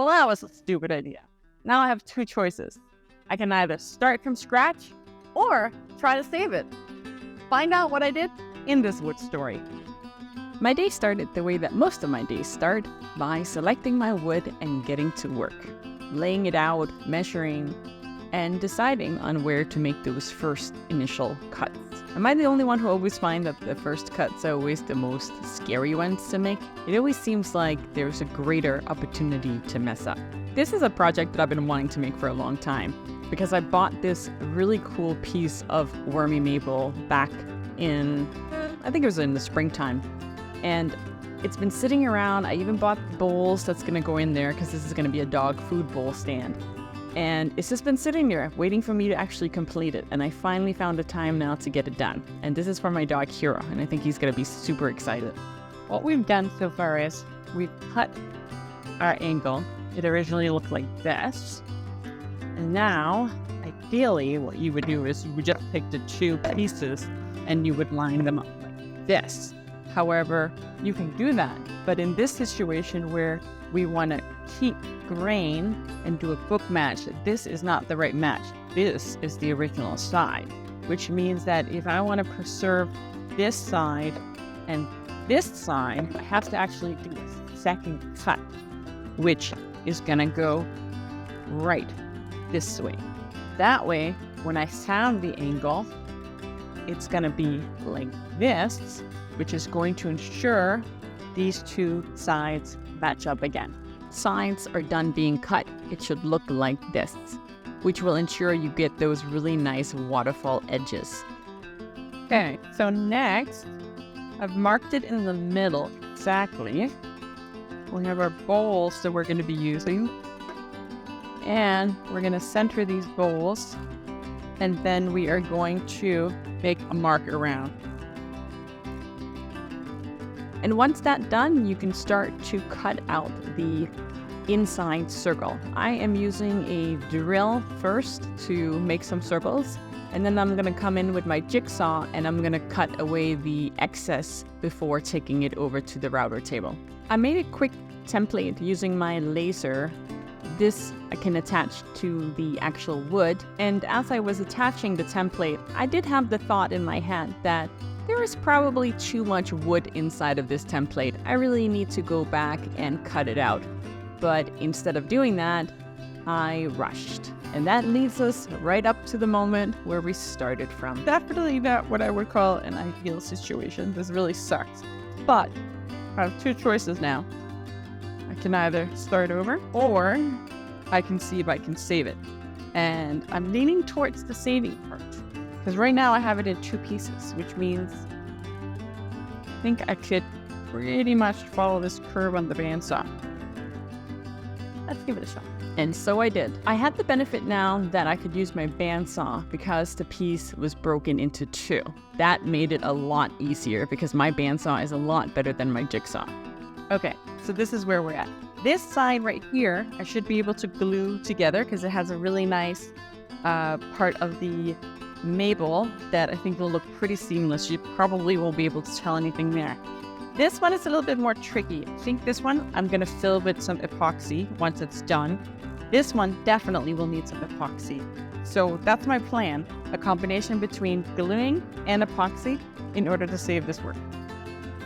Well, that was a stupid idea. Now I have two choices. I can either start from scratch or try to save it. Find out what I did in this wood story. My day started the way that most of my days start, by selecting my wood and getting to work. Laying it out, measuring, and deciding on where to make those first initial cuts. Am I the only one who always finds that the first cuts are always the most scary ones to make? It always seems like there's a greater opportunity to mess up. This is a project that I've been wanting to make for a long time because I bought this really cool piece of wormy maple back in, I think it was in the springtime. And it's been sitting around. I even bought bowls that's gonna go in there because this is gonna be a dog food bowl stand. And it's just been sitting there waiting for me to actually complete it. And I finally found the time now to get it done. And this is for my dog Hero, and I think he's gonna be super excited. What we've done so far is we've cut our angle. It originally looked like this. And now, ideally, what you would do is you would just take the two pieces and you would line them up like this. However, you can do that, but in this situation where we want to keep grain and do a book match, this is not the right match. This is the original side, which means that if I want to preserve this side and this side, I have to actually do a second cut, which is going to go right this way. That way, when I sound the angle, it's going to be like this, which is going to ensure these two sides match up again. Sides are done being cut, it should look like this, which will ensure you get those really nice waterfall edges. Okay, so next, I've marked it in the middle exactly. We have our bowls that we're going to be using, and we're going to center these bowls, and then we are going to make a mark around. And once that's done, you can start to cut out the inside circle. I am using a drill first to make some circles, and then I'm going to come in with my jigsaw and I'm going to cut away the excess before taking it over to the router table. I made a quick template using my laser. This I can attach to the actual wood, and as I was attaching the template, I did have the thought in my head that there is probably too much wood inside of this template. I really need to go back and cut it out. But instead of doing that, I rushed. And that leads us right up to the moment where we started from. Definitely not what I would call an ideal situation. This really sucks. But I have two choices now. I can either start over, or I can see if I can save it. And I'm leaning towards the saving part, because right now I have it in two pieces, which means I think I could pretty much follow this curve on the bandsaw. Let's give it a shot. And so I did. I had the benefit now that I could use my bandsaw because the piece was broken into two. That made it a lot easier because my bandsaw is a lot better than my jigsaw. Okay, so this is where we're at. This side right here, I should be able to glue together because it has a really nice part of the maple that I think will look pretty seamless. You probably won't be able to tell anything there. This one is a little bit more tricky. I think this one I'm going to fill with some epoxy once it's done. This one definitely will need some epoxy. So that's my plan, a combination between gluing and epoxy in order to save this work.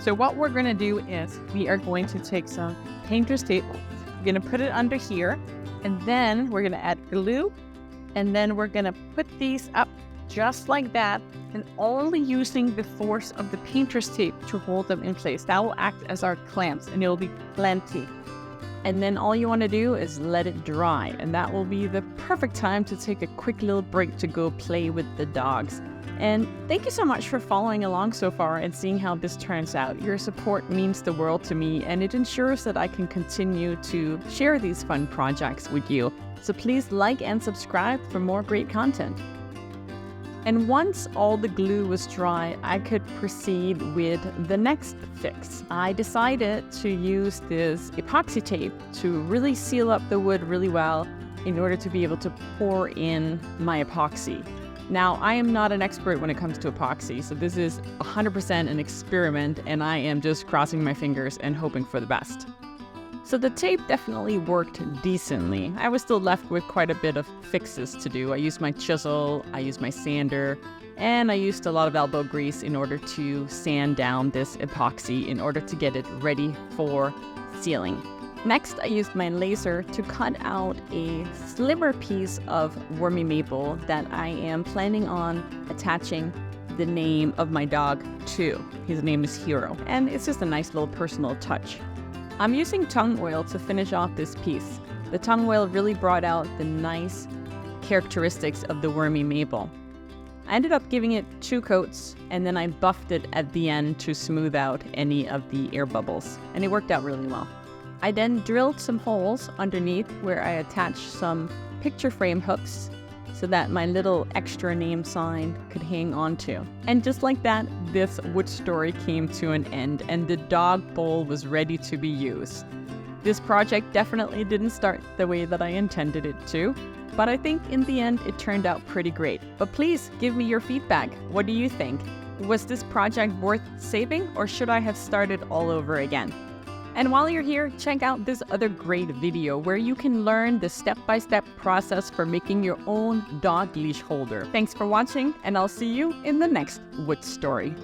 So what we're going to do is we are going to take some painter's tape. We're going to put it under here, and then we're going to add glue, and then we're going to put these up just like that, and only using the force of the painter's tape to hold them in place. That will act as our clamps, and it will be plenty. And then all you want to do is let it dry, and that will be the perfect time to take a quick little break to go play with the dogs. And thank you so much for following along so far and seeing how this turns out. Your support means the world to me, and it ensures that I can continue to share these fun projects with you. So please like and subscribe for more great content. And once all the glue was dry, I could proceed with the next fix. I decided to use this epoxy tape to really seal up the wood really well in order to be able to pour in my epoxy. Now, I am not an expert when it comes to epoxy, so this is 100% an experiment, and I am just crossing my fingers and hoping for the best. So the tape definitely worked decently. I was still left with quite a bit of fixes to do. I used my chisel, I used my sander, and I used a lot of elbow grease in order to sand down this epoxy in order to get it ready for sealing. Next, I used my laser to cut out a slimmer piece of wormy maple that I am planning on attaching the name of my dog to. His name is Hero, and it's just a nice little personal touch. I'm using tung oil to finish off this piece. The tung oil really brought out the nice characteristics of the wormy maple. I ended up giving it 2 coats, and then I buffed it at the end to smooth out any of the air bubbles, and it worked out really well. I then drilled some holes underneath where I attached some picture frame hooks so that my little extra name sign could hang onto. And just like that, this wood story came to an end and the dog bowl was ready to be used. This project definitely didn't start the way that I intended it to, but I think in the end it turned out pretty great. But please give me your feedback. What do you think? Was this project worth saving, or should I have started all over again? And while you're here, check out this other great video where you can learn the step-by-step process for making your own dog leash holder. Thanks for watching, and I'll see you in the next wood story.